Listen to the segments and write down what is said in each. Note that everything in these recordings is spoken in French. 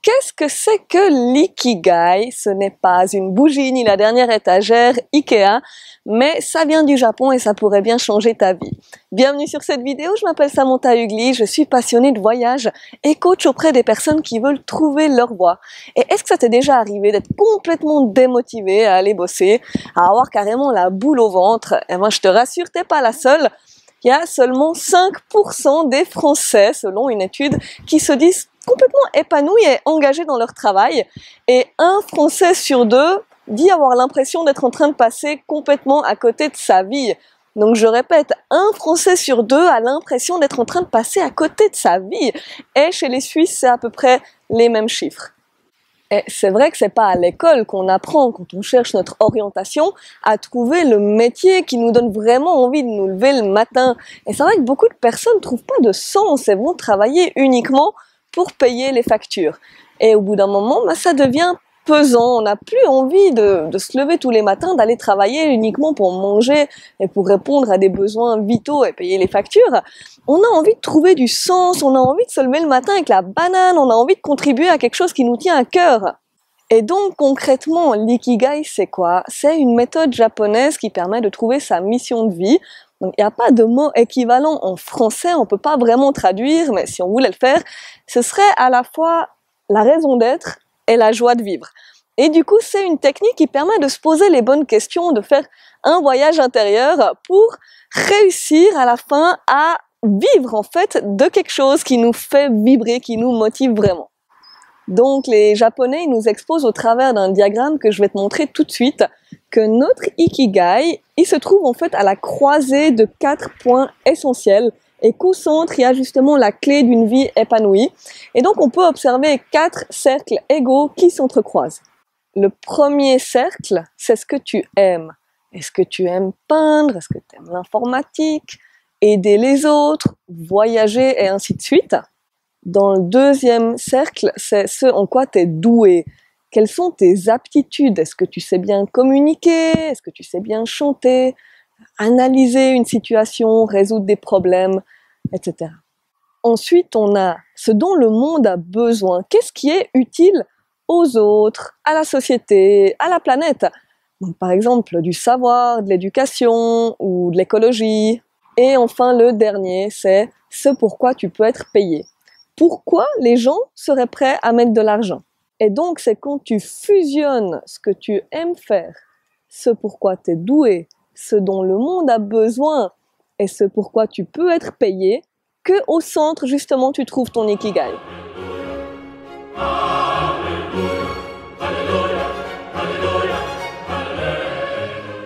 Qu'est-ce que c'est que l'ikigai? Ce n'est pas une bougie ni la dernière étagère Ikea, mais ça vient du Japon et ça pourrait bien changer ta vie. Bienvenue sur cette vidéo, je m'appelle Samantha Ugli, je suis passionnée de voyage et coach auprès des personnes qui veulent trouver leur voie. Et est-ce que ça t'est déjà arrivé d'être complètement démotivé à aller bosser, à avoir carrément la boule au ventre? Et moi je te rassure, t'es pas la seule. Il y a seulement 5% des Français, selon une étude, qui se disent complètement épanouis et engagés dans leur travail. Et un Français sur deux dit avoir l'impression d'être en train de passer complètement à côté de sa vie. Donc je répète, un Français sur deux a l'impression d'être en train de passer à côté de sa vie. Et chez les Suisses, c'est à peu près les mêmes chiffres. Et c'est vrai que c'est pas à l'école qu'on apprend, quand on cherche notre orientation, à trouver le métier qui nous donne vraiment envie de nous lever le matin. Et c'est vrai que beaucoup de personnes ne trouvent pas de sens et vont travailler uniquement pour payer les factures. Et au bout d'un moment, ça devient pesant. On n'a plus envie de se lever tous les matins, d'aller travailler uniquement pour manger et pour répondre à des besoins vitaux et payer les factures. On a envie de trouver du sens, on a envie de se lever le matin avec la banane, on a envie de contribuer à quelque chose qui nous tient à cœur. Et donc concrètement, l'ikigai c'est quoi? C'est une méthode japonaise qui permet de trouver sa mission de vie. Donc il n'y a pas de mot équivalent en français, on peut pas vraiment traduire, mais si on voulait le faire, ce serait à la fois la raison d'être et la joie de vivre. Et du coup, c'est une technique qui permet de se poser les bonnes questions, de faire un voyage intérieur pour réussir à la fin à vivre en fait de quelque chose qui nous fait vibrer, qui nous motive vraiment. Donc les Japonais ils nous exposent au travers d'un diagramme que je vais te montrer tout de suite que notre ikigai, il se trouve en fait à la croisée de 4 points essentiels et qu'au centre, il y a justement la clé d'une vie épanouie. Et donc on peut observer 4 cercles égaux qui s'entrecroisent. Le premier cercle, c'est ce que tu aimes. Est-ce que tu aimes peindre? Est-ce que tu aimes l'informatique? Aider les autres? Voyager? Et ainsi de suite. Dans le deuxième cercle, c'est ce en quoi tu es doué. Quelles sont tes aptitudes? Est-ce que tu sais bien communiquer? Est-ce que tu sais bien chanter? Analyser une situation, résoudre des problèmes, etc. Ensuite, on a ce dont le monde a besoin. Qu'est-ce qui est utile aux autres, à la société, à la planète? Donc, par exemple, du savoir, de l'éducation ou de l'écologie. Et enfin, le dernier, c'est ce pourquoi tu peux être payé. Pourquoi les gens seraient prêts à mettre de l'argent? Et donc, c'est quand tu fusionnes ce que tu aimes faire, ce pourquoi tu es doué, ce dont le monde a besoin et ce pourquoi tu peux être payé, que au centre, justement, tu trouves ton ikigai.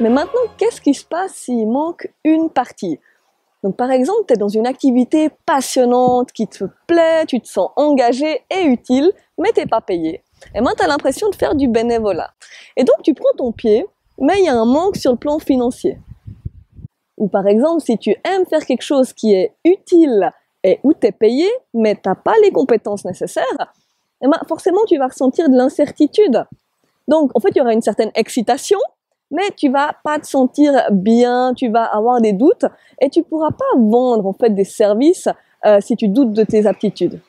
Mais maintenant, qu'est-ce qui se passe s'il manque une partie? Donc par exemple, tu es dans une activité passionnante qui te plaît, tu te sens engagé et utile, mais t'es pas payé. Et maintenant, tu as l'impression de faire du bénévolat. Et donc tu prends ton pied, mais il y a un manque sur le plan financier. Ou par exemple, si tu aimes faire quelque chose qui est utile et où tu es payé, mais tu n'as pas les compétences nécessaires, et forcément tu vas ressentir de l'incertitude. Donc en fait, il y aura une certaine excitation, mais tu vas pas te sentir bien, tu vas avoir des doutes et tu pourras pas vendre en fait des services si tu doutes de tes aptitudes.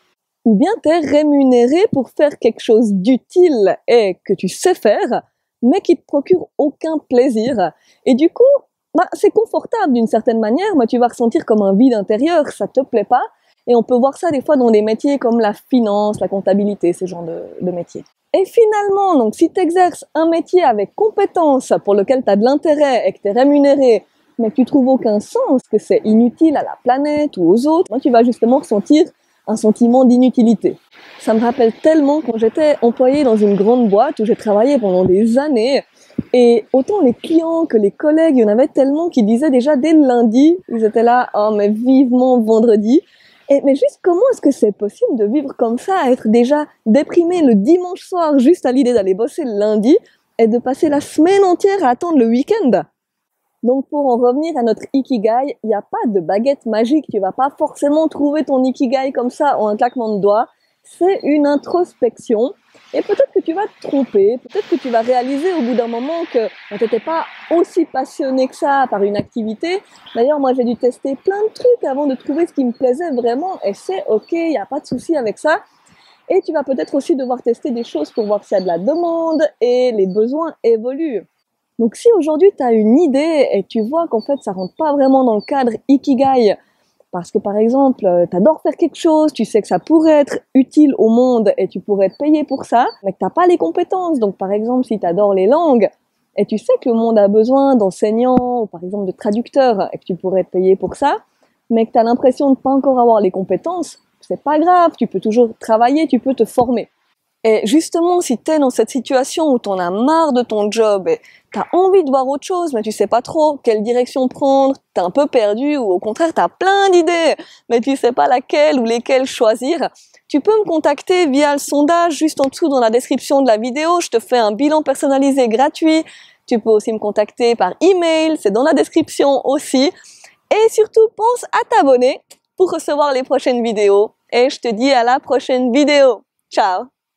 Ou bien tu es rémunéré pour faire quelque chose d'utile et que tu sais faire, mais qui te procure aucun plaisir. Et du coup, c'est confortable d'une certaine manière, mais tu vas ressentir comme un vide intérieur, ça te plaît pas. Et on peut voir ça des fois dans des métiers comme la finance, la comptabilité, ce genre de métiers. Et finalement, donc, si tu exerces un métier avec compétence pour lequel tu as de l'intérêt et que tu es rémunéré, mais que tu trouves aucun sens, que c'est inutile à la planète ou aux autres, tu vas justement ressentir un sentiment d'inutilité. Ça me rappelle tellement quand j'étais employée dans une grande boîte où j'ai travaillé pendant des années, et autant les clients que les collègues, il y en avait tellement qui disaient déjà dès le lundi, ils étaient là, oh mais vivement vendredi. Mais juste comment est-ce que c'est possible de vivre comme ça, à être déjà déprimé le dimanche soir juste à l'idée d'aller bosser le lundi et de passer la semaine entière à attendre le week-end? Donc pour en revenir à notre ikigai, il n'y a pas de baguette magique, tu vas pas forcément trouver ton ikigai comme ça en un claquement de doigts. C'est une introspection et peut-être que tu vas te tromper, peut-être que tu vas réaliser au bout d'un moment que tu n'étais pas aussi passionné que ça par une activité. D'ailleurs, moi j'ai dû tester plein de trucs avant de trouver ce qui me plaisait vraiment et c'est ok, il n'y a pas de souci avec ça. Et tu vas peut-être aussi devoir tester des choses pour voir s'il y a de la demande et les besoins évoluent. Donc si aujourd'hui tu as une idée et tu vois qu'en fait ça rentre pas vraiment dans le cadre Ikigai, parce que par exemple tu adores faire quelque chose, tu sais que ça pourrait être utile au monde et tu pourrais être payé pour ça, mais que tu n'as pas les compétences. Donc par exemple si tu adores les langues et tu sais que le monde a besoin d'enseignants ou par exemple de traducteurs et que tu pourrais être payé pour ça, mais que tu as l'impression de ne pas encore avoir les compétences, c'est pas grave, tu peux toujours travailler, tu peux te former. Et justement, si t'es dans cette situation où t'en as marre de ton job et t'as envie de voir autre chose, mais tu sais pas trop quelle direction prendre, t'es un peu perdu ou au contraire t'as plein d'idées, mais tu sais pas laquelle ou lesquelles choisir, tu peux me contacter via le sondage juste en dessous dans la description de la vidéo. Je te fais un bilan personnalisé gratuit. Tu peux aussi me contacter par email, c'est dans la description aussi. Et surtout, pense à t'abonner pour recevoir les prochaines vidéos. Et je te dis à la prochaine vidéo. Ciao!